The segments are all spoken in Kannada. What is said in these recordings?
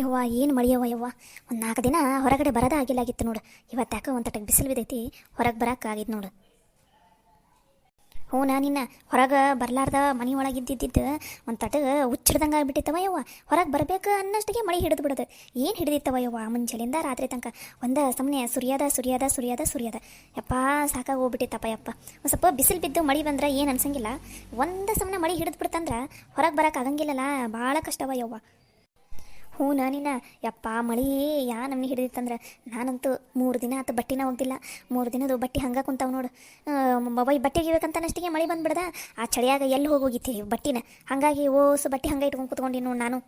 ಯವ್ವ ಏನು ಮಳಿಯವ್ವ ಯವ್ವ, ಒಂದು 4 ದಿನ ಹೊರಗಡೆ ಬರೋದ ಆಗಿಲ್ಲಾಗಿತ್ತು ನೋಡು. ಇವತ್ತು ಯಾಕೆ ಒಂದು ತಟಕ್ಕೆ ಬಿಸಿಲು ಬಿದ್ದೈತಿ, ಹೊರಗೆ ಬರೋಕ್ಕಾಗಿದ್ದು ನೋಡು. ಹ್ಞೂ ನಿನ್ನ ಹೊರಗೆ ಬರಲಾರ್ದ ಮನೆ ಒಳಗೆ ಇದ್ದಿದ್ದು ಒಂದು ತಟಗೆ ಹುಚ್ಚಿಡ್ದಂಗೆ ಆಗಿಬಿಟ್ಟಿತ್ತವ ಯವ್ವ. ಹೊರಗೆ ಬರಬೇಕು ಅನ್ನಷ್ಟಕ್ಕೆ ಮಳೆ ಹಿಡಿದು ಬಿಡೋದು. ಏನು ಹಿಡಿದಿತ್ತವ ಯವ್ವ ಮುಂಜಾನೆಯಿಂದ ರಾತ್ರಿ ತನಕ ಒಂದು ಸಮನೆ ಸುರಿಯೋದ ಸುರಿಯೋದ ಸುರಿಯೋದ ಸುರಿಯೋದ. ಯಪ್ಪ ಸಾಕಾಗಿ ಹೋಗ್ಬಿಟ್ಟಿತ್ತಪ್ಪ ಯಪ್ಪ. ಒಂದು ಸ್ವಲ್ಪ ಬಿಸಿಲು ಬಿದ್ದು ಮಳೆ ಬಂದ್ರೆ ಏನು ಅನ್ಸಂಗಿಲ್ಲ. ಒಂದು ಸಮನೆ ಮಳೆ ಹಿಡಿದು ಬಿಡ್ತಂದ್ರೆ ಹೊರಗೆ ಬರೋಕೆ ಆಗಂಗಿಲ್ಲಲ್ಲ, ಭಾಳ ಕಷ್ಟವ ಯವ್ವ. ಹ್ಞೂ ನಿನ್ನ ಯಪ್ಪ ಮಳೆ ನಮ್ನಿ ಹಿಡಿದಿತ್ತಂದ್ರೆ ನಾನಂತೂ 3 ದಿನ ಆತು ಬಟ್ಟೆನ ಹೋಗ್ದಿಲ್ಲ. 3 ದಿನದ ಬಟ್ಟೆ ಹಂಗೆ ಕುಂತಾವ ನೋಡು. ಬಟ್ಟೆ ಒಗಿಬೇಕಂತನಷ್ಟಿಗೆ ಮಳೆ ಬಂದುಬಿಡ್ದ. ಆ ಚಳಿಯಾಗ ಎಲ್ಲಿ ಹೋಗಿತ್ತಿ ಬಟ್ಟೆನ, ಹಾಗಾಗಿ ಓಸು ಬಟ್ಟೆ ಹಂಗೆ ಇಟ್ಕೊಂಡು ಕೂತ್ಕೊಂಡು ನೋಡಿ ನಾನು.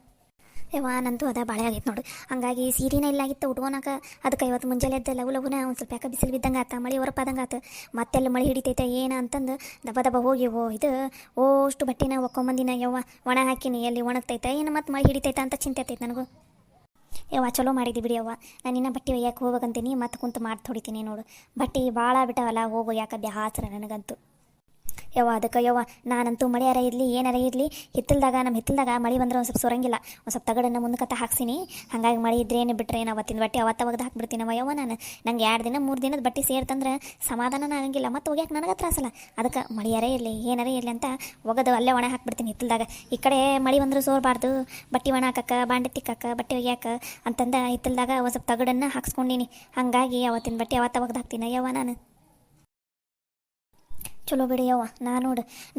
ಯವ್ವ ನಂತೂ ಅದ ಬಾಳೆ ಆಗೈತೆ ನೋಡು. ಹಂಗಾಗಿ ಸೀರೆನ ಇಲ್ಲಾಗಿತ್ತು ಉಟ್ಕೊಳಕ. ಅದಕ್ಕೆ ಇವತ್ತು ಮುಂಜಾನೆ ಎದ್ದು ಲಘುನ ಒಂದು ಸ್ವಲ್ಪ ಯಾಕೆ ಬಿಸಿಲು ಬಿದ್ದಂಗೆ ಆತ, ಮಳೆ ಹೊರಪಾದಂಗೆ ಆತು. ಮತ್ತೆಲ್ಲ ಮಳೆ ಹಿಡಿತೈತೆ ಏನು ಅಂತಂದು ದಬ ದಬ ಹೋಗಿ ಇದು ಓಷ್ಟು ಬಟ್ಟೆನ ಒಕ್ಕೊಂಬಂದಿನ ಯವ್ವ. ಒಣ ಹಾಕಿನಿ, ಎಲ್ಲಿ ಒಣಗ್ತೈತೆ ಏನು ಮತ್ತೆ ಮಳೆ ಹಿಡಿತೈತೆ ಅಂತ ಚಿಂತೆ ಆತೈತೆ ನನಗೂ. ಯವ್ವ ಚಲೋ ಮಾಡಿದ್ದಿ ಬಿಡಿ ಯವ್ವ. ನಾನು ಇನ್ನೂ ಬಟ್ಟೆ ಒಯ್ಯಕ್ಕೆ ಹೋಗ್ಬೇಕಂತೀನಿ, ಮತ್ತೆ ಕುಂತು ಮಾಡಿ ತೊಡಿತೀನಿ ನೋಡು. ಬಟ್ಟೆ ಭಾಳ ಬಿಟ್ಟವಲ್ಲ, ಹೋಗೋ ಯಾಕೆ ಬ್ಯಾಸರ ನನಗಂತೂ ಯವ್ವ. ಅದಕ್ಕೆ ಯವ್ವ ನಾನಂತೂ ಮಳೆಯಾರ ಇರಲಿ ಏನಾರ ಇರಲಿ ನಮ್ಮ ಹಿತ್ತಲ್ದಾಗ ಮಳೆ ಬಂದ್ರೆ ಒಂದು ಸ್ವಲ್ಪ ಸೊರಂಗಿಲ್ಲ. ಒಂದು ಸ್ವಲ್ಪ ತಗಡನ್ನು ಮುಂದಕ್ಕೆ ಹಾಕ್ಸಿನಿ. ಹಾಗಾಗಿ ಮಳೆ ಇದ್ರೇನು ಬಿಟ್ರೇನು ಅವತ್ತಿನ ಬಟ್ಟೆ ಒಗ್ದು ಹಾಕ್ಬಿಡ್ತೀನವ ಯವ್ವ. ನಂಗೆ 2 ದಿನ 3 ದಿನದ ಬಟ್ಟೆ ಸೇರ್ತಂದ್ರೆ ಸಮಾಧಾನ ಆಗಂಗಿಲ್ಲ, ಮತ್ತು ಒಗ್ಯಾಕೆ ನನಗೆ ತ್ರಾಸಲ್ಲ. ಅದಕ್ಕೆ ಮಳೆಯಾರ ಇರಲಿ ಏನಾರ ಇರಲಿ ಅಂತ ಒಗದು ಅಲ್ಲೇ ಒಣ ಹಾಕ್ಬಿಡ್ತೀನಿ ಹಿತ್ತಲ್ದಾಗ. ಈ ಕಡೆ ಮಳೆ ಬಂದ್ರೆ ಸೋರ್ಬಾರ್ದು, ಬಟ್ಟೆ ಒಣ ಹಾಕಕ್ಕೆ ಬಾಂಡೆ ತಿಕ್ಕಕ್ಕೆ ಬಟ್ಟೆ ಒಗ್ಯಾಕೆ ಅಂತಂದ ಹಿತ್ತಲ್ದಾಗ ಒಂದು ಸ್ವಲ್ಪ ತಗಡನ್ನು ಹಾಕ್ಸ್ಕೊಂಡಿನಿ. ಹಾಗಾಗಿ ಅವತ್ತಿನ ಬಟ್ಟೆ ಒಗ್ದು ಹಾಕ್ತೀನಿ ಯವ್ವ ನಾನು. ಚಲೋ ಬಿಡಿ ಯವ್ವ.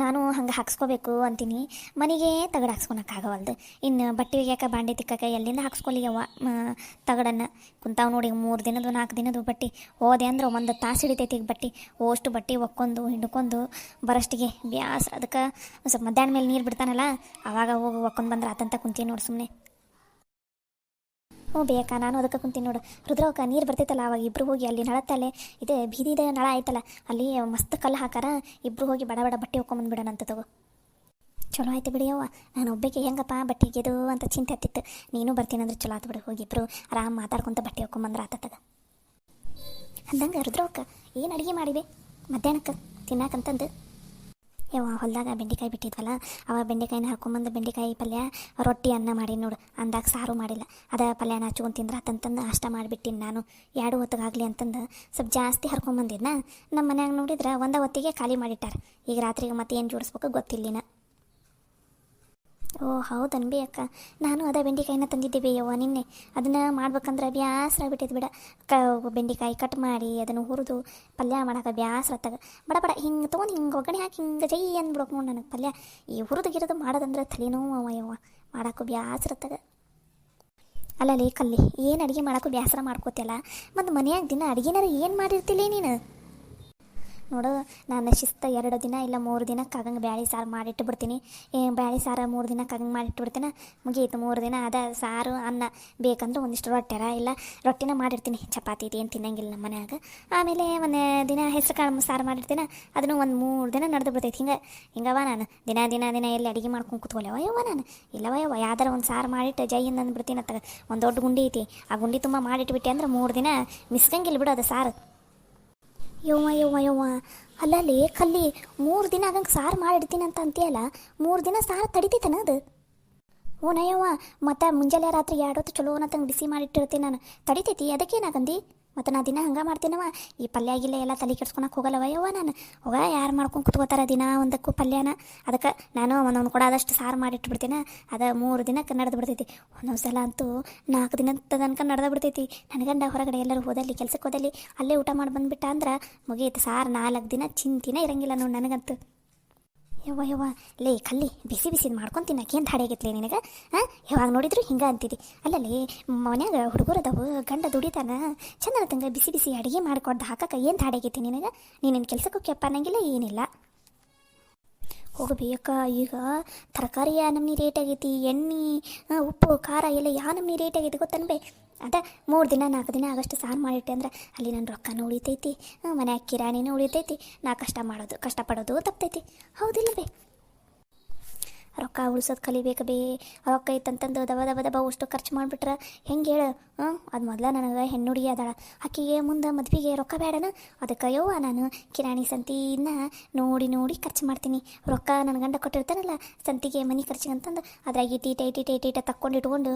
ನಾನು ಹಂಗೆ ಹಾಕ್ಸ್ಕೋಬೇಕು ಅಂತೀನಿ. ಮನೆಗೆ ತಗಡು ಹಾಕ್ಸ್ಕೊಳಕ್ಕಾಗವಲ್ದು, ಇನ್ನು ಬಟ್ಟೆ ಒಗ್ಯಾಕೆ ಬಾಂಡೆ ತಿಕ್ಕಕ್ಕೆ ಎಲ್ಲಿಂದ ಹಾಕ್ಸ್ಕೊಲಿ ಯವ್ವ ತಗಡನ್ನು. ಕುಂತಾವ್ ನೋಡಿ 3 ದಿನದ್ದು 4 ದಿನದ್ದು ಬಟ್ಟೆ ಹೋದೆ ಅಂದ್ರೆ 1 ತಾಸು ಹಿಡಿತೈತಿ ಈಗ ಬಟ್ಟೆ. ಅಷ್ಟು ಬಟ್ಟೆ ಒಕ್ಕೊಂಡು ಹಿಂಡ್ಕೊಂಡು ಬರೋಷ್ಟಿಗೆ ಬ್ಯಾಸ್ರ. ಅದಕ್ಕೆ ಸ್ವಲ್ಪ ಮಧ್ಯಾಹ್ನ ಮೇಲೆ ನೀರು ಬಿಡ್ತಾನಲ್ಲ, ಆವಾಗ ಹೋಗಿ ಒಕ್ಕೊಂಡು ಬಂದ್ರೆ ಆತಂತ ಕುಂತೀನಿ ನೋಡಿ ಸುಮ್ಮನೆ. ಹ್ಞೂ ಬೇಕಾ, ನಾನು ಅದಕ್ಕೆ ಕುಂತೀನಿ ನೋಡು. ರುದ್ರವಕ್ಕ ನೀರು ಬರ್ತೈತಲ್ಲ, ಅವಾಗ ಇಬ್ಬರು ಹೋಗಿ ಅಲ್ಲಿ ನಳತ್ತಲ್ಲೇ ಇದೆ ಬೀದಿದ ನಳ ಆಯ್ತಲ್ಲ, ಅಲ್ಲಿ ಮಸ್ತ್ ಕಲ್ಲು ಹಾಕಾರ. ಇಬ್ಬರು ಹೋಗಿ ಬಡ ಬಡ ಬಟ್ಟೆ ಹೊಕ್ಕೊಂಬಂದ್ಬಿಡೋಣಂತ ತಗೋ. ಚಲೋ ಆಯ್ತು ಬಿಡಿಯವ್ವ. ನಾನು ಒಬ್ಬಕ್ಕೆ ಹೆಂಗಪ್ಪ ಬಟ್ಟೆಗೆದು ಅಂತ ಚಿಂತೆ ಹತ್ತಿತ್ತು. ನೀನು ಬರ್ತೀನಂದ್ರೆ ಚಲೋ ಆತು ಬಿಡು. ಹೋಗಿಬ್ರು ಆರಾಮ್ ಮಾತಾಡ್ಕೊತ ಬಟ್ಟೆ ಹೊಕ್ಕೊಂಬಂದ್ರೆ ಆತದ. ಅಂದಂಗೆ ರುದ್ರವಕ್ಕ ಏನು ಅಡುಗೆ ಮಾಡಿದೆ ಮಧ್ಯಾಹ್ನಕ್ಕೆ ತಿನ್ನಾಕಂತಂದು? ಯವ್ವ ಹೊಲದಾಗ ಬೆಂಡೆಕಾಯಿ ಬಿಟ್ಟಿದ್ವಲ್ಲ, ಅವ ಬೆಂಡೆಕಾಯಿನ ಹಾಕೊಂಬಂದು ಬೆಂಡೆಕಾಯಿ ಪಲ್ಯ ರೊಟ್ಟಿ ಅನ್ನ ಮಾಡಿ ನೋಡು. ಅಂದಾಗ ಸಾರು ಮಾಡಿಲ್ಲ, ಅದ ಪಲ್ಯನ ಹಚ್ಕೊಂಡು ತಿಂದ್ರೆ ಅಂತಂದು ಅಷ್ಟ ಮಾಡಿಬಿಟ್ಟಿನಿ ನಾನು. 2 ಹೊತ್ತಿಗಾಗಲಿ ಅಂತಂದು ಸ್ವಲ್ಪ ಜಾಸ್ತಿ ಹರ್ಕೊಂಬಂದಿದ್ನ. ನಮ್ಮ ಮನ್ಯಾಗ ನೋಡಿದ್ರೆ 1 ಹೊತ್ತಿಗೆ ಖಾಲಿ ಮಾಡಿಟ್ಟಾರ. ಈಗ ರಾತ್ರಿಗೆ ಮತ್ತೆ ಏನು ಜೋಡಿಸ್ಬೇಕು ಗೊತ್ತಿಲ್ಲಿನ. ಓ ಹೌದನ್ ಬಿ ಅಕ್ಕ, ನಾನು ಅದ ಬೆಂಡೆಕಾಯಿನ ತಂದಿದ್ದೆ ಯವ್ವ ನಿನ್ನೆ. ಅದನ್ನು ಮಾಡ್ಬೇಕಂದ್ರೆ ಬ್ಯಾಸರ ಬಿಟ್ಟಿದ್ದು ಬಿಡ. ಬೆಂಡೆಕಾಯಿ ಕಟ್ ಮಾಡಿ ಅದನ್ನು ಹುರಿದು ಪಲ್ಯ ಮಾಡೋಕೆ ಬ್ಯಾಸರ ತಗ. ಬಡ ಬಡ ಹಿಂಗೆ ತೊಗೊಂಡು ಹಿಂಗೆ ಒಗ್ಗರಣೆ ಹಾಕಿ ಹಿಂಗೆ ಜೈ ಅಂದ್ಬಿಡೋಕೆ ನೋಡಿ ನನಗೆ ಪಲ್ಯ. ಈ ಹುರಿದು ಮಾಡೋದಂದ್ರೆ ತಲೆನೋವು ಅವ ಯವ್ವ, ಮಾಡೋಕ್ಕೂ ಬ್ಯಾಸರ ತಗ. ಅಲ್ಲಲ್ಲಿ ಕಲ್ಲಿ ಏನು ಅಡುಗೆ ಮಾಡೋಕ್ಕೂ ಬ್ಯಾಸರ ಮಾಡ್ಕೋತಿಯಲ್ಲ, ಮತ್ತು ಮನ್ಯಾಗ ದಿನ ಅಡುಗೆನಾರ ಏನು ಮಾಡಿರ್ತಿಲ್ಲ ನೀನು ನೋಡು. ನಾನು ಶಿಸ್ತು 2 ದಿನ ಇಲ್ಲ 3 ದಿನಕ್ಕೆ ಆಗಂಗೆ ಬ್ಯಾಳೆ ಸಾರು ಮಾಡಿಟ್ಟು ಬಿಡ್ತೀನಿ. ಬ್ಯಾಳೆ ಸಾರು 3 ದಿನಕ್ಕೆ ಆಗಂಗೆ ಮಾಡಿಟ್ಟು ಬಿಡ್ತೀನಿ. ಮುಗೀತು 3 ದಿನ ಅದ ಸಾರು ಅನ್ನ. ಬೇಕಂದ್ರೆ ಒಂದಿಷ್ಟು ರೊಟ್ಟಿರ ಇಲ್ಲ ರೊಟ್ಟಿನ ಮಾಡಿರ್ತೀನಿ. ಚಪಾತಿ ಏನು ತಿನ್ನಂಗಿಲ್ಲ ನಮ್ಮ ಮನ್ಯಾಗ. ಆಮೇಲೆ ಒಂದು ದಿನ ಹೆಸರು ಕಾಳು ಸಾರು ಮಾಡಿರ್ತೀನಿ. ಅದನ್ನು ಒಂದು 3 ದಿನ ನಡೆದು ಬಿಡ್ತೈತಿ. ಹಿಂಗವ ನಾನು ದಿನ ಎಲ್ಲಿ ಅಡುಗೆ ಮಾಡ್ಕೊಂಡು ಕೂತ್ಕೊಳ್ಳವ ಯವ್ವ ನಾನು. ಇಲ್ಲವ ಯವ್ವ ಯಾವ್ದಾರ ಒಂದು ಸಾರು ಮಾಡಿಟ್ಟು ಜೈಯಿಂದ ಅಂದ್ಬಿಡ್ತೀನಿ ಅತ್ತಾಗ. ಒಂದು ದೊಡ್ಡ ಗುಂಡಿ ಐತಿ, ಆ ಗುಂಡಿ ತುಂಬ ಮಾಡಿಟ್ಬಿಟ್ಟೆ ಅಂದ್ರೆ 3 ದಿನ ಮಿಸ್ಕಂಗಿಲ್ಲ ಬಿಡು ಅದು ಸಾರು. ಯವ್ವ ಅಲ್ಲಲ್ಲಿ ಕಲ್ಲಿ 3 ದಿನ ಆಗಂಗೆ ಸಾರು ಮಾಡಿಡ್ತೀನಿ ಅಂತ ಅಂತೀಯಲ್ಲ, 3 ದಿನ ಸಾರು ತಡಿತೈತನ ಅದು? ಹ್ಞೂನಯ್ಯವ್ವ, ಮತ್ತು ಮುಂಜಾನೆ ರಾತ್ರಿ 2 ಹೊತ್ತು ಚಲೋ ಅನ್ನತಂಗೆ ಬಿಸಿ ಮಾಡಿಟ್ಟಿರ್ತೀನಿ ನಾನು. ತಡಿತೈತಿ ಅದಕ್ಕೇನಾಗಂದು. ಮತ್ತು ನಾ ದಿನ ಹಂಗೆ ಮಾಡ್ತೀನವ. ಈ ಪಲ್ಯ ಗಿಲ್ಲೆ ಎಲ್ಲ ತಲೆ ಕೆಡ್ಸ್ಕೊಳಕ್ಕೆ ಹೋಗಲ್ಲವ ಯವ್ವ ನಾನು. ಯಾರು ಮಾಡ್ಕೊಂಡು ಕುತ್ಕೋತಾರ ದಿನ ಒಂದಕ್ಕೂ ಪಲ್ಯನ. ಅದಕ್ಕೆ ನಾನು ಒಂದೊಂದು ಕೊಡಾದಷ್ಟು ಸಾರು ಮಾಡಿಟ್ಬಿಡ್ತೀನಿ. ಅದು 3 ದಿನಕ್ಕೆ ನಡೆದು ಬಿಡ್ತೈತಿ. ಒಂದೊಂದು ಸಲ ಅಂತೂ 4 ದಿನದ ತನಕ ನಡೆದು ಬಿಡ್ತೈತಿ. ನನ್ನ ಗಂಡ ಹೊರಗಡೆ ಎಲ್ಲರೂ ಹೋದಲ್ಲಿ ಕೆಲ್ಸಕ್ಕೆ ಹೋದಲ್ಲಿ ಅಲ್ಲೇ ಊಟ ಮಾಡಿ ಬಂದುಬಿಟ್ಟ ಅಂದ್ರೆ ಮುಗಿಯಿತು ಸಾರು. 4 ದಿನ ಚಿಂತಿನೇ ಇರಂಗಿಲ್ಲ ನೋಡಿ ನನಗಂತೂ. ಯವ್ವ ಲೇ ಕಲ್ಲಿ ಬಿಸಿ ಮಾಡ್ಕೊಂಡು ತಿನ್ನಕ್ಕೆ ಏನು ಧಾಡೆ ಆಗೈತ್ಲೆ ನಿನಗೆ? ಯಾವಾಗ ನೋಡಿದ್ರು ಹಿಂಗೆ ಅಂತಿದ್ದಿ. ಅಲ್ಲಲ್ಲಿ ಮನ್ಯಾಗ ಹುಡುಗರದವು ಗಂಡ ದುಡಿತಾನ ಚಂದ ತಂಗ ಬಿಸಿ ಅಡುಗೆ ಮಾಡಿಕೊಡ್ದು ಹಾಕಕ್ಕೆ ಏನು ಧಾಡೆ ಆಗೈತಿ ನಿನಗೆ? ನೀನು ಕೆಲಸಕ್ಕೂ ಕೆಪ್ಪ ಅನ್ನಂಗಿಲ್ಲ ಏನಿಲ್ಲ. ಹೋಗಬೇಕ ಈಗ ತರಕಾರಿ ನಮ್ನಿ ರೇಟ್ ಆಗೈತಿ, ಎಣ್ಣೆ ಉಪ್ಪು ಖಾರ ಎಲ್ಲ ನಮ್ನಿ ರೇಟ್ ಆಗೈತಿ ಗೊತ್ತನ್ಬೇ. ಅದ 3 ದಿನ 4 ದಿನ ಆಗಷ್ಟು ಸಾರು ಮಾಡಿಟ್ಟೆ ಅಂದ್ರೆ ಅಲ್ಲಿ ನನ್ನ ರೊಕ್ಕನೂ ಉಳಿತೈತಿ, ಮನ್ಯಾಗ ಕಿರಾಣಿನೂ ಉಳಿತೈತಿ. ನಾ ಕಷ್ಟಪಡೋದು ತಪ್ತೈತಿ. ಹೌದಿಲ್ಲವೇ? ರೊಕ್ಕ ಉಳ್ಸೋದು ಕಲಿಬೇಕು ಬೇ. ರೊಕ್ಕ ಐತಂತಂದು ದಬ ದಬ ದಬ ಅಷ್ಟು ಖರ್ಚು ಮಾಡಿಬಿಟ್ರೆ ಹೆಂಗೆ ಹೇಳು? ಅದು ಮೊದಲ ನನಗೆ ಹೆಣ್ಣು ಹುಡುಗಿ ಅದಾಳ, ಆಕೆಗೆ ಮುಂದೆ ಮದ್ವೆಗೆ ರೊಕ್ಕ ಬೇಡನ. ಅದಕ್ಕೆ ಯವ್ವ ನಾನು ಕಿರಾಣಿ ಸಂತಿನ ನೋಡಿ ನೋಡಿ ಖರ್ಚು ಮಾಡ್ತೀನಿ. ರೊಕ್ಕ ನನ್ನ ಗಂಡ ಕೊಟ್ಟಿರ್ತಾನಲ್ಲ ಸಂತಿಗೆ ಮನೆ ಖರ್ಚಿಗೆ ಅಂತಂದು ಅದ್ರಾಗ ಇಟೀಟ ತಕ್ಕೊಂಡು ಇಟ್ಕೊಂಡು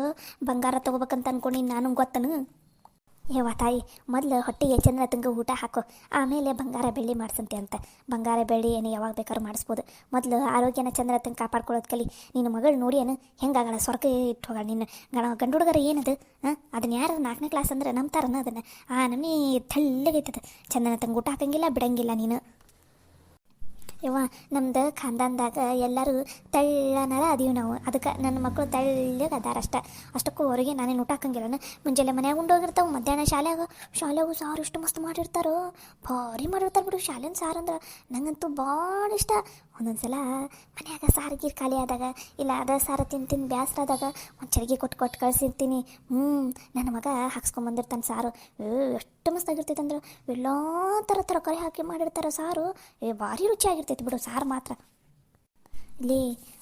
ಬಂಗಾರ ತೊಗೋಬೇಕಂತ ಅನ್ಕೊಂಡಿನಿ ನಾನು, ಗೊತ್ತನು? ಯವ್ವ ತಾಯಿ, ಮೊದಲು ಹೊಟ್ಟೆಗೆ ಚಂದ್ರ ತಂಗ ಊಟ ಹಾಕು, ಆಮೇಲೆ ಬಂಗಾರ ಬೆಳ್ಳಿ ಮಾಡಿಸಂತೆ ಅಂತ. ಬಂಗಾರ ಬೆಳ್ಳಿ ಏನು ಯಾವಾಗ ಬೇಕಾದ್ರೂ ಮಾಡಿಸ್ಬೋದು. ಮೊದಲು ಆರೋಗ್ಯನ ಚಂದ್ರ ತಂಗ ಕಾಪಾಡ್ಕೊಳ್ಳೋದು ಕಲಿ. ನಿನ್ನ ಮಗಳು ನೋಡಿ ಏನು ಹೆಂಗಾಗಲ್ಲ, ಸ್ವರ್ಗ ಇಟ್ಟು ಹೋಗಳ ನಿನ್ನ ಗಂಡು ಹುಡುಗರ ಏನದು? ಅದನ್ನ ಯಾರು 4ನೇ ಕ್ಲಾಸ್ ಅಂದ್ರೆ ನಂಬ್ತಾರನ ಅದನ್ನು? ನಮ್ಮನೆ ತಳ್ಳಗೈತದ. ಚಂದನ ತಂಗ ಊಟ ಹಾಕಂಗಿಲ್ಲ ಬಿಡಂಗಿಲ್ಲ ನೀನು. ಯವ್ವ ನಮ್ದು ಖಾನ್ದಾನ್ದಾಗ ಎಲ್ಲರೂ ತೆಳ್ಳನರ ಅದೀವಿ ನಾವು, ಅದಕ್ಕೆ ನನ್ನ ಮಕ್ಕಳು ತೆಳ್ಳಗೆ ಅದಾರ ಅಷ್ಟಕ್ಕೂ ಹೊರಗೆ ನಾನೇನು ಊಟ ಹಾಕಂಗಿಲ್ಲನ. ಮುಂಜಾನೆ ಮನ್ಯಾಗ ಉಂಡೋಗಿರ್ತಾವೆ, ಮಧ್ಯಾಹ್ನ ಶಾಲೆಗೂ ಸಾರು ಇಷ್ಟು ಮಸ್ತ್ ಮಾಡಿರ್ತಾರೋ, ಭಾರಿ ಮಾಡಿರ್ತಾರೆ ಬಿಡು. ಶಾಲೆನ ಸಾರು ಅಂದ್ರೆ ನಂಗಂತೂ ಭಾಳ ಇಷ್ಟ. ಒಂದೊಂದು ಸಲ ಮನ್ಯಾಗ ಸಾರು ಗೀರು ಖಾಲಿ ಆದಾಗ ಇಲ್ಲ ಅದ ಸಾರು ತಿಂದು ಬ್ಯಾಸ್ರ ಆದಾಗ ಒಂದು ಚರಿಗೆ ಕೊಟ್ಟು ಕಳಿಸಿರ್ತೀನಿ. ನನ್ನ ಮಗ ಹಾಕ್ಸ್ಕೊಂಬಂದಿರ್ತಾನೆ ಸಾರು. ಎಷ್ಟು ಮಸ್ತಾಗಿರ್ತೈತೆ ಅಂದ್ರೆ ಎಲ್ಲ ಥರ ತರಕಾರಿ ಹಾಕಿ ಮಾಡಿರ್ತಾರೆ ಸಾರು. ಭಾರಿ ರುಚಿಯಾಗಿರ್ತೈತೆ ಬಿಡು ಸಾರು ಮಾತ್ರ. ಇಲ್ಲಿ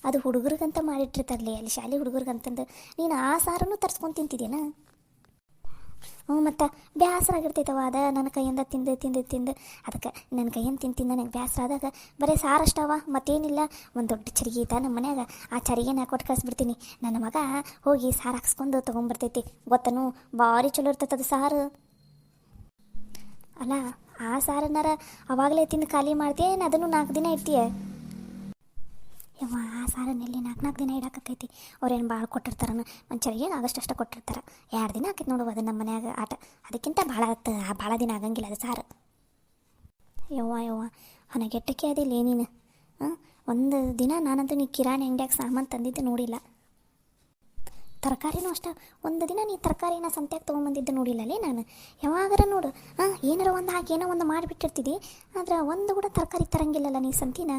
ಅದು ಹುಡುಗರಿಗಂತ ಮಾಡಿಟ್ಟಿರ್ತಾರಲಿ ಅಲ್ಲಿ ಶಾಲೆ ಹುಡುಗರಿಗಂತಂದು, ನೀನು ಆ ಸಾರನ್ನು ತರ್ಸ್ಕೊಂಡು ತಿಂತಿದ್ದೀನ? ಮತ್ತು ಬೇಸರ ಆಗಿರ್ತೈತವ ಅದ ನನ್ನ ಕೈಯಿಂದ ತಿಂದು ಅದಕ್ಕೆ ನನ್ನ ಕೈಯಿಂದ ತಿಂದು ನನಗೆ ಬೇಸರ ಆದಾಗ ಬರೀ ಸಾರಷ್ಟವ, ಮತ್ತೇನಿಲ್ಲ. ಒಂದು ದೊಡ್ಡ ಚರಿಗೆ ಐತ ನಮ್ಮ ಮನ್ಯಾಗ, ಆ ಚರಿಗೆನ ಕೊಟ್ಟು ಕಳಿಸ್ಬಿಡ್ತೀನಿ. ನನ್ನ ಮಗ ಹೋಗಿ ಸಾರು ಹಾಕ್ಸ್ಕೊಂಡು ತೊಗೊಂಬರ್ತೈತಿ, ಗೊತ್ತನು? ಭಾರಿ ಚಲೋ ಇರ್ತೈತೆ ಅದು ಸಾರು. ಅಲ್ಲ ಆ ಸಾರನ್ನಾರ ಅವಾಗಲೇ ತಿಂದು ಖಾಲಿ ಮಾಡ್ತೀಯ, ಏನು ಅದನ್ನು 4 ದಿನ ಇರ್ತೀಯ? ಯವ್ವ ಆ ಸಾರನ್ನೆಲ್ಲಿ 4 ದಿನ ಇಡಾಕತ್ತೈತಿ. ಅವ್ರೇನು ಭಾಳ ಕೊಟ್ಟಿರ್ತಾರನ? ಒಂದು ಚರಿಗೆ ಆಗಷ್ಟು ಕೊಟ್ಟಿರ್ತಾರೆ. 2 ದಿನ ಆಕೈತೆ ನೋಡು ಅದು ನಮ್ಮ ಮನ್ಯಾಗ ಆಟ. ಅದಕ್ಕಿಂತ ಭಾಳ ದಿನ ಆಗಂಗಿಲ್ಲ ಅದು ಸಾರು. ಯವ್ವ ಹೊನಗೆಟ್ಟಕ್ಕೆ ಅದಿಲ್ಲ ನೀನು. ಒಂದು ದಿನ ನಾನಂತೂ ನೀ ಕಿರಾಣಿ ಅಂಗಡಿಯಾಗ ಸಾಮಾನು ತಂದಿದ್ದು ನೋಡಿಲ್ಲ. ತರಕಾರಿನೂ ಅಷ್ಟೇ, ಒಂದು ದಿನ ನೀ ತರಕಾರಿನ ಸಂತ್ಯಾಗ ತೊಗೊಂಬಂದಿದ್ದು ನೋಡಿಲ್ಲಲೇ ನಾನು. ಯಾವಾಗಾರ ನೋಡು ಏನಾರ ಒಂದು ಹಾಕಿ ಏನೋ ಒಂದು ಮಾಡಿಬಿಟ್ಟಿರ್ತಿದ್ದಿ, ಆದ್ರೆ ಒಂದು ಕೂಡ ತರಕಾರಿ ತರಂಗಿಲ್ಲಲ್ಲ ನೀ ಸಂತಿನ.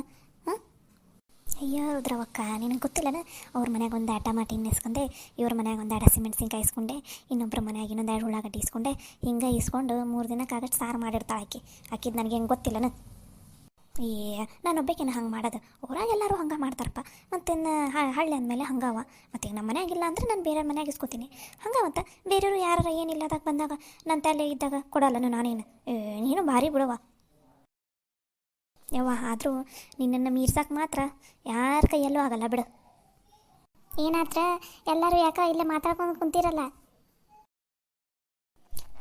ಅಯ್ಯೋ ರುದ್ರವಕ್ಕ, ನಿನಗೆ ಗೊತ್ತಿಲ್ಲನ? ಅವ್ರ ಮನ್ಯಾಗ ಒಂದು ಟಮಾಟಿ ಹಣ್ಣು ಇಸ್ಕೊಂಡೆ, ಇವ್ರ ಮನ್ಯಾಗ ಒಂದು 2 ಹಸಿಮೆಣ್ಸಿನ್ಕಾಯಿ ಇಸ್ಕೊಂಡೆ, ಇನ್ನೊಬ್ಬರ ಮನ್ಯಾಗ ಇನ್ನೊಂದು 2 ಉಳ್ಳಾಗಡ್ಡಿ ಇಸ್ಕೊಂಡೆ. ಹಿಂಗೆ ಇಸ್ಕೊಂಡು 3 ದಿನಕ್ಕಾಗಷ್ಟು ಸಾರು ಮಾಡಿರ್ತಾಳೆ ಆಕಿದ್ದು ನನಗೆ ಹೆಂಗೆ ಗೊತ್ತಿಲ್ಲನ? ನಾನು ಒಬ್ಬಾಕಿನ ಹಂಗೆ ಮಾಡೋದು, ಊರಾಗ ಎಲ್ಲರೂ ಹಂಗೆ ಮಾಡ್ತಾರಪ್ಪ. ಮತ್ತಿನ್ನು ಹಳ್ಳಿ ಅಂದಮೇಲೆ ಹಂಗವ. ಮತ್ತು ನಮ್ಮ ಮನ್ಯಾಗಿಲ್ಲ ಅಂದರೆ ನಾನು ಬೇರೆ ಮನ್ಯಾಗ ಇಸ್ಕೊತೀನಿ. ಹಂಗೆ ಮತ್ತು ಬೇರೆಯವರು ಯಾರು ಏನಿಲ್ಲದಾಗ ಬಂದಾಗ ನನ್ನ ತಲೆ ಇದ್ದಾಗ ಕೊಡಲ್ಲನು ನಾನೇನು. ನೀನು ಭಾರಿ ಬಿಡುವ ಯವ್ವ. ಆದರೂ ನಿನ್ನನ್ನು ಮೀರ್ಸಕ್ಕೆ ಮಾತ್ರ ಯಾರ ಕೈಯಲ್ಲೂ ಆಗಲ್ಲ ಬಿಡು. ಏನಾತ್ರ ಎಲ್ಲರೂ ಯಾಕ ಇಲ್ಲೇ ಮಾತಾಡ್ಕೊಂಡು ಕುಂತಿರಲ್ಲ?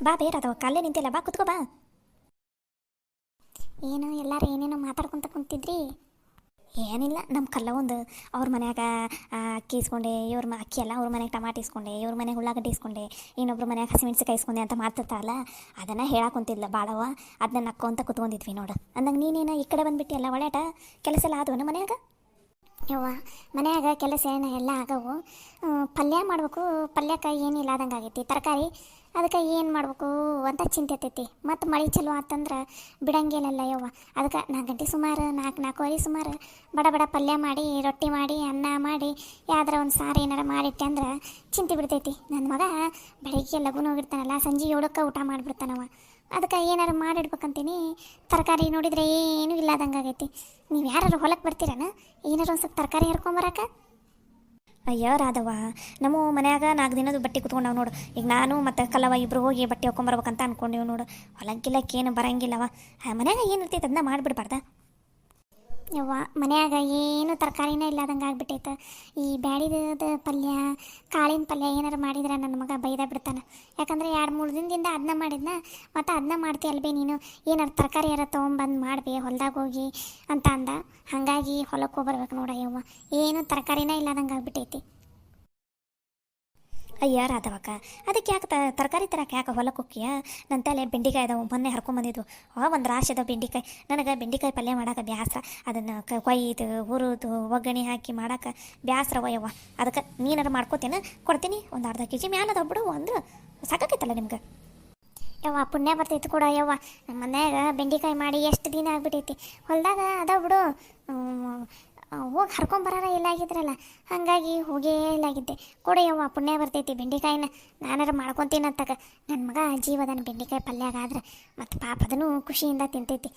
ಬಾ ಬೇರದವ ಕಾಲೇ ನಿಂತಿಲ್ಲ, ಬಾ ಕುತ್ಕೋ ಬಾ. ಏನು ಎಲ್ಲರೂ ಏನೇನೋ ಮಾತಾಡ್ಕೊತ ಕುಂತಿದ್ರಿ? ಏನಿಲ್ಲ, ನಮ್ಮ ಕಲ್ಲ ಒಂದು ಅವ್ರ ಮನ್ಯಾಗ ಅಕ್ಕಿ ಇಸ್ಕೊಂಡೆ, ಅಕ್ಕಿ ಅಲ್ಲ ಅವ್ರ ಮನೆಯಾಗ ಟಮಾಟಿ ಇಸ್ಕೊಂಡೆ, ಇವ್ರ ಮನೆಗೆ ಉಳ್ಳಾಗಡ್ಡಿ ಇಸ್ಕೊಂಡೆ, ಇನ್ನೊಬ್ರು ಮನ್ಯಾಗ ಹಸಿಮೆಣ್ಸಿಕಾಯಿ ಇಸ್ಕೊಂಡೆ ಅಂತ ಮಾಡ್ತಿರ್ತಾರಲ್ಲ, ಅದನ್ನು ಹೇಳಾಕೊಂತಿದ್ಲ ಭಾಳವ. ಅದನ್ನ ನಕ್ಕೊಂತ ಕುತ್ಕೊಂಡಿದ್ವಿ ನೋಡು. ಅಂದಂಗೆ ನೀನೇನು ಈ ಕಡೆ ಬಂದುಬಿಟ್ಟು ಎಲ್ಲ ಒಳ್ಳೆಟ ಕೆಲಸ ಎಲ್ಲ ಆದವನ ಮನ್ಯಾಗ? ಯವ್ವ ಮನ್ಯಾಗ ಕೆಲಸ ಏನು ಎಲ್ಲ ಆಗವು. ಪಲ್ಯ ಮಾಡ್ಬೇಕು, ಪಲ್ಯಕ್ಕೆ ಏನಿಲ್ಲ ಆದಂಗೆ ಆಗೈತಿ ತರಕಾರಿ, ಅದಕ್ಕೆ ಏನು ಮಾಡ್ಬೇಕು ಅಂತ ಚಿಂತೆ ಐತಿ. ಮತ್ತು ಮಳೆ ಚಲೋ ಆತಂದ್ರೆ ಬಿಡಂಗಿಲ್ಲಲ್ಲ ಯವ್ವ. ಅದಕ್ಕೆ 4 ಗಂಟೆ ಸುಮಾರು 4-4:15 ಸುಮಾರು ಬಡ ಪಲ್ಯ ಮಾಡಿ, ರೊಟ್ಟಿ ಮಾಡಿ, ಅನ್ನ ಮಾಡಿ, ಯಾವ್ದಾರ ಒಂದು ಸಾರು ಏನಾರ ಮಾಡಿಟ್ಟೆ ಅಂದ್ರೆ ಚಿಂತೆ ಬಿಡ್ತೈತಿ. ನನ್ನ ಮಗ ಬೆಳಗ್ಗೆ ಲಘುನ ಹೋಗಿರ್ತಾನಲ್ಲ, ಸಂಜೆ 7ಕ್ಕೆ ಊಟ ಮಾಡಿಬಿಡ್ತಾನವ. ಅದಕ್ಕೆ ಏನಾರು ಮಾಡಿಡ್ಬೇಕಂತೀನಿ. ತರಕಾರಿ ನೋಡಿದರೆ ಏನೂ ಇಲ್ಲದಂಗೆ ಆಗೈತಿ. ನೀವು ಯಾರು ಹೊಲಕ್ಕೆ ಬರ್ತೀರನ? ಏನಾರು ಒಂದು ಸ್ವಲ್ಪ ತರಕಾರಿ ಹರ್ಕೊಂಬರಕ್ಕೆ? ಅಯ್ಯೋ ರಾಧವ್ವ, ನಮ್ಮ ಮನ್ಯಾಗ 4 ದಿನದ ಬಟ್ಟೆ ಕುತ್ಕೊಂಡಾವ ನೋಡು. ಈಗ ನಾನು ಮತ್ತು ಕಲ್ಲವ ಇಬ್ಬರು ಹೋಗಿ ಬಟ್ಟೆ ಹೊಕ್ಕೊಂಬರ್ಬೇಕಂತ ಅನ್ಕೊಂಡೀವಿ ನೋಡು. ಹೊಲಕ್ಕಿಲ್ಲಕ್ಕೇನು ಬರಂಗಿಲ್ಲವ. ಮನ್ಯಾಗ ಏನು ಇರ್ತೈತೆ ಅದನ್ನ ಮಾಡಿಬಿಡ್ಬಾರ್ದ? ಯವ್ವ ಮನ್ಯಾಗ ಏನು ತರಕಾರಿನೇ ಇಲ್ಲದಂಗೆ ಆಗ್ಬಿಟ್ಟೈತೆ. ಈ ಬ್ಯಾಡಿದ ಪಲ್ಯ, ಕಾಳಿನ ಪಲ್ಯ ಏನಾರು ಮಾಡಿದ್ರೆ ನನ್ನ ಮಗ ಬೈದ ಬಿಡ್ತಾನೆ. ಯಾಕಂದರೆ 2-3 ದಿನದಿಂದ ಅದನ್ನ ಮಾಡಿದ್ನ, ಮತ್ತು ಅದನ್ನ ಮಾಡ್ತೀಯಲ್ಬೇ ನೀನು, ಏನಾರು ತರಕಾರಿ ಯಾರ ತೊಗೊಂಬಂದು ಮಾಡ್ಬೇ ಹೊಲ್ದಾಗ ಹೋಗಿ ಅಂತ ಅಂದ. ಹಾಗಾಗಿ ಹೊಲಕ್ಕೆ ಹೋಗ್ಬರ್ಬೇಕು ನೋಡ ಯವ್ವ, ಏನು ತರಕಾರಿನೇ ಇಲ್ಲದಂಗೆ ಆಗ್ಬಿಟ್ಟೈತಿ. ಅಯ್ಯ ರಾಧವಕ್ಕ, ಅದಕ್ಕೆ ಯಾಕೆ ತರಕಾರಿ ತರಕ್ಕೆ ಯಾಕೆ ಹೊಲಕ್ಕೆ ಹೋಗ್ತೀಯ? ನನ್ನ ತಲೆ ಬೆಂಡಿಕಾಯಿ ಅದಾವು, ಮೊನ್ನೆ ಹರ್ಕೊಂಬಂದಿದ್ವು. ಒಂದು ರಾಶಿ ಅದಾವ ಬೆಂಡಿಕಾಯಿ. ನನಗೆ ಬೆಂಡಿಕಾಯಿ ಪಲ್ಯ ಮಾಡೋಕೆ ಬ್ಯಾಸ್ರ. ಅದನ್ನು ಕೊಯ್ದು ಹುರಿದು ಒಗ್ಗರಣೆ ಹಾಕಿ ಮಾಡೋಕೆ ಬ್ಯಾಸ್ರವ ಯವ್ವ. ಅದಕ್ಕೆ ನೀನಾರು ಮಾಡ್ಕೋತೇನೆ, ಕೊಡ್ತೀನಿ. ಒಂದು ಅರ್ಧ kg ಮ್ಯಾಲ ಅದಾವ ಬಿಡು, ಅಂದ್ರೆ ಸಾಕಾಗೈತಲ್ಲ ನಿಮ್ಗೆ. ಯವ್ವ ಪುಣ್ಯ ಬರ್ತೈತಿ ಕೂಡ ಯವ್ವ. ನಮ್ಮ ಮನ್ಯಾಗ ಬೆಂಡಿಕಾಯಿ ಮಾಡಿ ಎಷ್ಟು ದಿನ ಆಗ್ಬಿಟ್ಟೈತಿ. ಹೊಲದಾಗ ಅದಾವ ಬಿಡು, ಹೋಗಿ ಹರ್ಕೊಂಬರಾರ ಇಲ್ಲಾಗಿದ್ರಲ್ಲ, ಹಾಗಾಗಿ ಹೋಗೇ ಇಲ್ಲಾಗಿದ್ದೆ. ಕೊಡೆಯವ್ವ ಪುಣ್ಯ ಬರ್ತೈತಿ ಬೆಂಡಿಕಾಯಿನ ನಾನಾರು ಮಾಡ್ಕೊತೀನಿ ಅಂತಗ. ನನ್ನ ಮಗ ಜೀವದನ ಬೆಂಡಿಕಾಯಿ ಪಲ್ಯಾಗಾದ್ರೆ ಮತ್ತು ಪಾಪ ಅದನ್ನು ಖುಷಿಯಿಂದ ತಿಂತೈತಿ.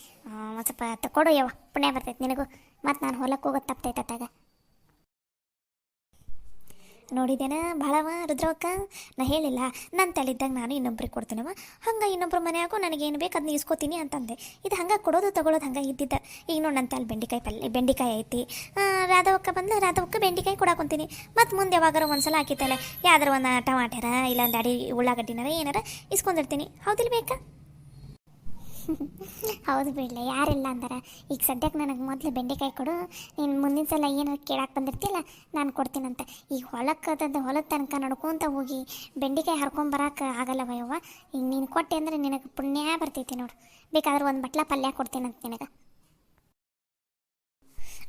ಒಂದು ಸ್ವಲ್ಪ ಕೊಡು ಯವ್ವ, ಪುಣ್ಯ ಬರ್ತೈತಿ ನಿನಗೂ. ಮತ್ತು ನಾನು ಹೊಲಕ್ಕೆ ಹೋಗೋದು ತಪ್ಪತೈತೆ ಅತ್ತಾಗ. ನೋಡಿದೇನ ಭಾಳವ ರುದ್ರವಕ್ಕ, ನಾ ಹೇಳಿಲ್ಲ ನನ್ನ ತಲೆದ್ದಾಗ ನಾನು ಇನ್ನೊಬ್ರಿಗೆ ಕೊಡ್ತೀನವ, ಹಂಗೆ ಇನ್ನೊಬ್ರ ಮನೆಯಾಗೂ ನನಗೇನು ಬೇಕು ಅದನ್ನ ಇಸ್ಕೋತೀನಿ ಅಂತಂದೆ. ಇದು ಹಂಗೆ ಕೊಡೋದು ತಗೊಳ್ಳೋದು ಹಂಗೆ ಇದ್ದಿದ್ದ. ಈಗ ನೋಡಿ ನನ್ನ ತಲೆ ಬೆಂಡಿಕಾಯಿ ಐತಿ, ರಾಧವಕ್ಕ ಬಂದು ರಾಧವಕ್ಕ ಬೆಂಡಿಕಾಯಿ ಕೊಡಾಕೊಂತೀನಿ. ಮತ್ತು ಮುಂದೆ ಯಾವಾಗಾರ ಒಂದ್ಸಲ ಹಾಕಿತ್ತಲ್ಲ ಯಾವ್ದಾರ ಒಂದು ಟಮಾಟರ ಇಲ್ಲ ಒಂದು ಅಡಿ ಉಳ್ಳಾಗಡ್ಡಿನಾರ ಏನಾರ ಇಸ್ಕೊಂಡಿರ್ತೀನಿ. ಹೌದಿಲ್ಲ ಬೇಕಾ? ಹೌದು ಬಿಡಲೆ, ಯಾರಿಲ್ಲ ಅಂದಾರ. ಈಗ ಸದ್ಯಕ್ಕೆ ನನಗೆ ಮೊದಲು ಬೆಂಡೆಕಾಯಿ ಕೊಡು, ನೀನು ಮುಂದಿನ ಸಲ ಏನು ಕೇಳಕ್ಕೆ ಬಂದಿರ್ತಿಲ್ಲ ನಾನು ಕೊಡ್ತೀನಂತ. ಈಗ ಹೊಲದ ತನಕ ನಡ್ಕೊತ ಹೋಗಿ ಬೆಂಡೆಕಾಯಿ ಹರ್ಕೊಂಬರಕ್ಕೆ ಆಗಲ್ಲವಯ್ಯವ್ವ. ಈಗ ನೀನು ಕೊಟ್ಟೆ ಅಂದರೆ ನಿನಗೆ ಪುಣ್ಯ ಬರ್ತೈತಿ ನೋಡು. ಬೇಕಾದ್ರೆ ಒಂದು ಬಟ್ಲ ಪಲ್ಯ ಕೊಡ್ತೀನಂತ ನಿನಗೆ.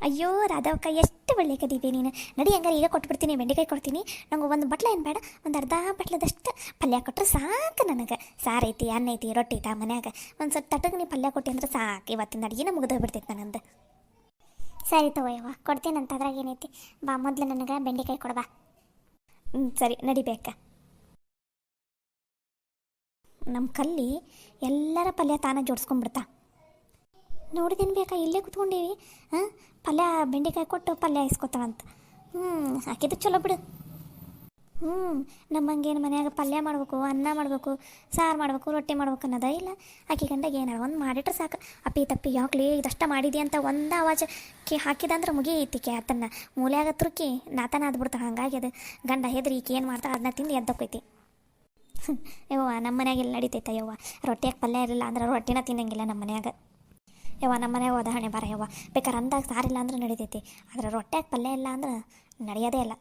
ಅಯ್ಯೋ ರಾಧವಕ್ಕ, ಎಷ್ಟು ಒಳ್ಳೆಕದೀವಿ ನೀನು. ನಡಿ ಹಂಗಾರೆ ಈಗ ಕೊಟ್ಬಿಡ್ತೀನಿ, ಬೆಂಡೆಕಾಯಿ ಕೊಡ್ತೀನಿ. ನಂಗೆ ಒಂದು ಬಟ್ಲ ಏನು ಬೇಡ, ಒಂದು ಅರ್ಧ ಬಟ್ಲದಷ್ಟು ಪಲ್ಯ ಕೊಟ್ಟರೆ ಸಾಕು ನನಗೆ. ಸಾರೈತಿ, ಅನ್ನ ಐತಿ, ರೊಟ್ಟಿ ಐತಾ ಮನ್ಯಾಗ, ಒಂದು ಸ್ವಲ್ಪ ತಟಗೆ ನೀ ಪಲ್ಯ ಕೊಟ್ಟಿ ಅಂದ್ರೆ ಸಾಕು. ಇವತ್ತಿನ ಅಡುಗೆನ ಮುಗಿದೋಗ್ಬಿಡ್ತೈತೆ ನನ್ನಂದು. ಸರಿ ತಗೋಯವ್ವ, ಕೊಡ್ತೀನಂತ, ಅದ್ರಾಗ ಏನೈತಿ. ಬಾ ಮೊದಲು ನನಗೆ ಬೆಂಡೆಕಾಯಿ ಕೊಡಬಾ. ಸರಿ ನಡಿಬೇಕಾ. ನಮ್ಮ ಕಲ್ಲಿ ಎಲ್ಲರ ಪಲ್ಯ ತಾನೇ ಜೋಡಿಸ್ಕೊಂಡ್ಬಿಡ್ತಾ. ನೋಡಿದೇನು ಬೇಕಾ, ಇಲ್ಲೇ ಕುತ್ಕೊಂಡೀವಿ. ಪಲ್ಯ ಬೆಂಡೆಕಾಯಿ ಕೊಟ್ಟು ಪಲ್ಯ ಇಸ್ಕೊತಾಳಂತ. ಹಾಕಿದ್ದು ಚಲೋ ಬಿಡು. ನಮ್ಮಂಗೇನು ಮನ್ಯಾಗ ಪಲ್ಯ ಮಾಡಬೇಕು, ಅನ್ನ ಮಾಡಬೇಕು, ಸಾರು ಮಾಡಬೇಕು, ರೊಟ್ಟಿ ಮಾಡ್ಬೇಕು ಅನ್ನೋದ ಇಲ್ಲ. ಆಕೆ ಗಂಡಗೆ ಏನಾರ ಒಂದು ಮಾಡಿಟ್ರೆ ಸಾಕು. ಅಪ್ಪಿ ತಪ್ಪಿ ಯಾಕ್ಲಿ ಇದಷ್ಟ ಮಾಡಿದಿ ಅಂತ ಒಂದು ಆವಾಜ್ ಹಾಕಿದಂದ್ರೆ ಮುಗಿಯೈತಿ ಆತನ್ನ ಮೂಲ್ಯಾಗ ತುರುಕಿ ನಾತನ ಆದ್ಬಿಡ್ತಾಳೆ. ಹಂಗಾಗಿ ಅದು ಗಂಡ ಹೆದ್ರಿ ಈಕೆ ಏನು ಮಾಡ್ತಾಳೆ ಅದನ್ನ ತಿಂದು ಎದ್ದೋಕೈತಿ. ಯವ್ವ ನಮ್ಮ ಮನ್ಯಾಗ ಎಲ್ಲ ನಡಿತೈತೆ ಯವ್ವ. ರೊಟ್ಟಿಯಾಗ ಪಲ್ಯ ಇರಲಿಲ್ಲ ಅಂದ್ರೆ ರೊಟ್ಟಿನ ತಿನ್ನಂಗಿಲ್ಲ ನಮ್ಮ ಮನ್ಯಾಗ. ಯವ್ವ ನಮ್ಮ ಮನೆಯಾಗ ಉದಾಹರಣೆ ಬರ ಯವ್ವ. ಬೇಕಾದ್ರೆ ಅಂದಾಗ ಸಾರಿಲ್ಲ ಅಂದ್ರೆ ನಡಿತೈತಿ, ಆದರೆ ರೊಟ್ಟಿಯಾಗ ಪಲ್ಯ ಇಲ್ಲ ಅಂದ್ರೆ ನಡೆಯೋದೇ ಇಲ್ಲ.